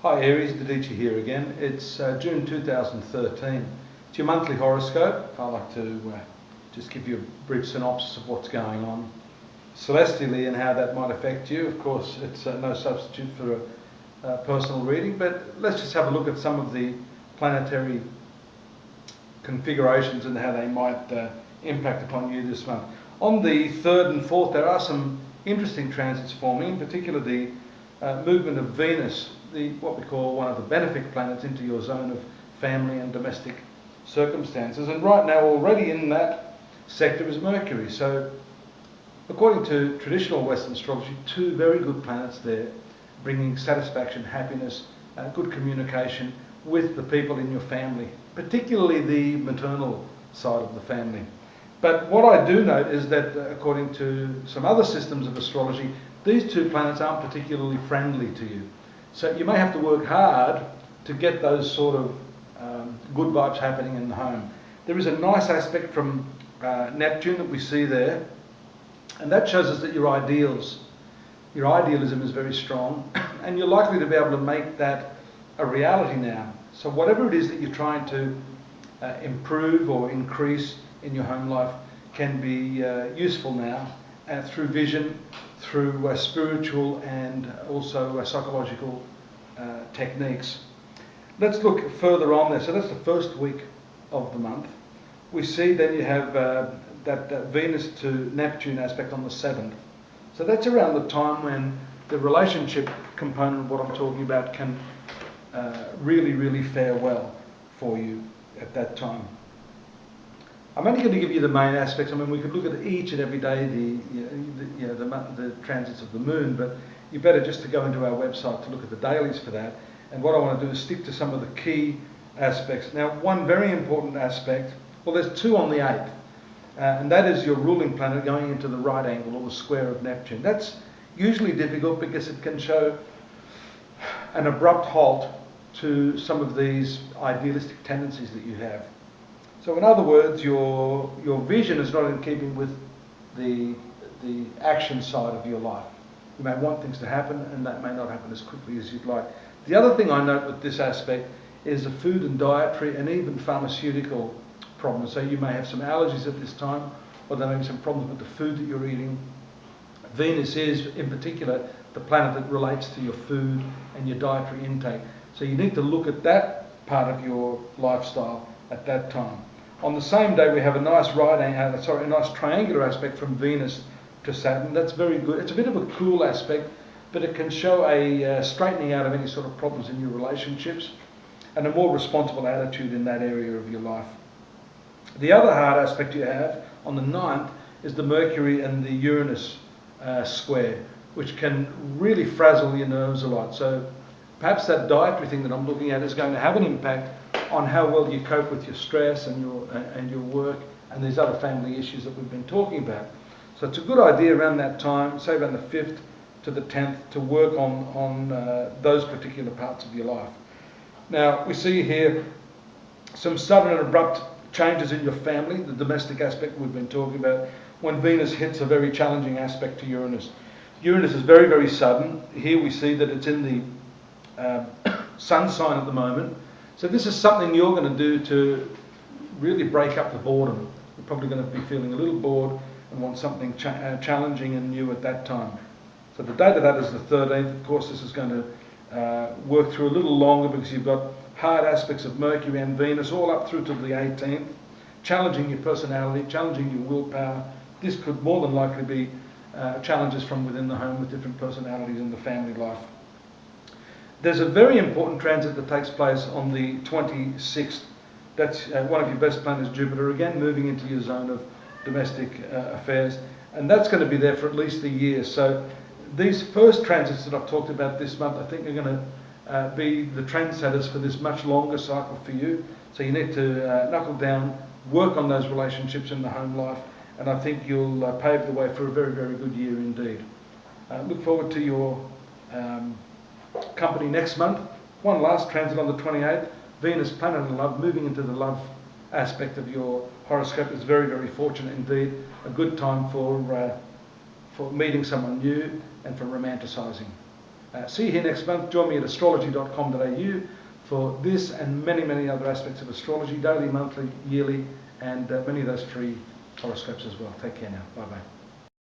Hi Aries, Dadhichi here again. It's June 2013. It's your monthly horoscope. I like to just give you a brief synopsis of what's going on celestially and how that might affect you. Of course, it's no substitute for a personal reading, but let's just have a look at some of the planetary configurations and how they might impact upon you this month. On the 3rd and 4th, there are some interesting transits forming, in particular the movement of Venus, what we call one of the benefic planets, into your zone of family and domestic circumstances. And right now, already in that sector is Mercury. So, according to traditional Western astrology, two very good planets there, bringing satisfaction, happiness, good communication with the people in your family, particularly the maternal side of the family. But what I do note is that according to some other systems of astrology, these two planets aren't particularly friendly to you. So you may have to work hard to get those sort of good vibes happening in the home. There is a nice aspect from Neptune that we see there, and that shows us that your idealism is very strong, and you're likely to be able to make that a reality now. So whatever it is that you're trying to improve or increase in your home life can be useful now through vision, through spiritual and also psychological techniques. Let's look further on there. So that's the first week of the month. We see then you have that Venus to Neptune aspect on the 7th. So that's around the time when the relationship component of what I'm talking about can really fare well for you at that time. I'm only going to give you the main aspects. I mean, we could look at each and every day the transits of the moon, but you better just to go into our website to look at the dailies for that. And what I want to do is stick to some of the key aspects. Now, one very important aspect, well, there's two on the 8th, and that is your ruling planet going into the right angle or the square of Neptune. That's usually difficult because it can show an abrupt halt to some of these idealistic tendencies that you have. So in other words, your vision is not in keeping with the action side of your life. You may want things to happen, and that may not happen as quickly as you'd like. The other thing I note with this aspect is the food and dietary and even pharmaceutical problems. So you may have some allergies at this time, or there may be some problems with the food that you're eating. Venus is, in particular, the planet that relates to your food and your dietary intake. So you need to look at that part of your lifestyle at that time. On the same day, we have a nice a nice triangular aspect from Venus to Saturn. That's very good. It's a bit of a cool aspect, but it can show a straightening out of any sort of problems in your relationships and a more responsible attitude in that area of your life. The other hard aspect you have on the 9th is the Mercury and the Uranus square, which can really frazzle your nerves a lot. So perhaps that dietary thing that I'm looking at is going to have an impact on how well you cope with your stress and your work and these other family issues that we've been talking about. So it's a good idea around that time, say around the 5th to the 10th, to work on those particular parts of your life. Now, we see here some sudden and abrupt changes in your family, the domestic aspect we've been talking about, when Venus hits a very challenging aspect to Uranus. Uranus is very sudden. Here we see that it's in the sun sign at the moment. So this is something you're going to do to really break up the boredom. You're probably going to be feeling a little bored and want something challenging and new at that time. So the date of that is the 13th. Of course, this is going to work through a little longer because you've got hard aspects of Mercury and Venus all up through to the 18th, challenging your personality, challenging your willpower. This could more than likely be challenges from within the home with different personalities in the family life. There's a very important transit that takes place on the 26th. That's one of your best planets, Jupiter, again moving into your zone of domestic affairs. And that's going to be there for at least a year. So these first transits that I've talked about this month, I think are going to be the trendsetters for this much longer cycle for you. So you need to knuckle down, work on those relationships in the home life, and I think you'll pave the way for a very good year indeed. Look forward to your company next month. One last transit on the 28th. Venus, planet of love, moving into the love aspect of your horoscope is very fortunate indeed. A good time for meeting someone new and for romanticising. See you here next month. Join me at astrology.com.au for this and many other aspects of astrology, daily, monthly, yearly, and many of those free horoscopes as well. Take care now. Bye-bye.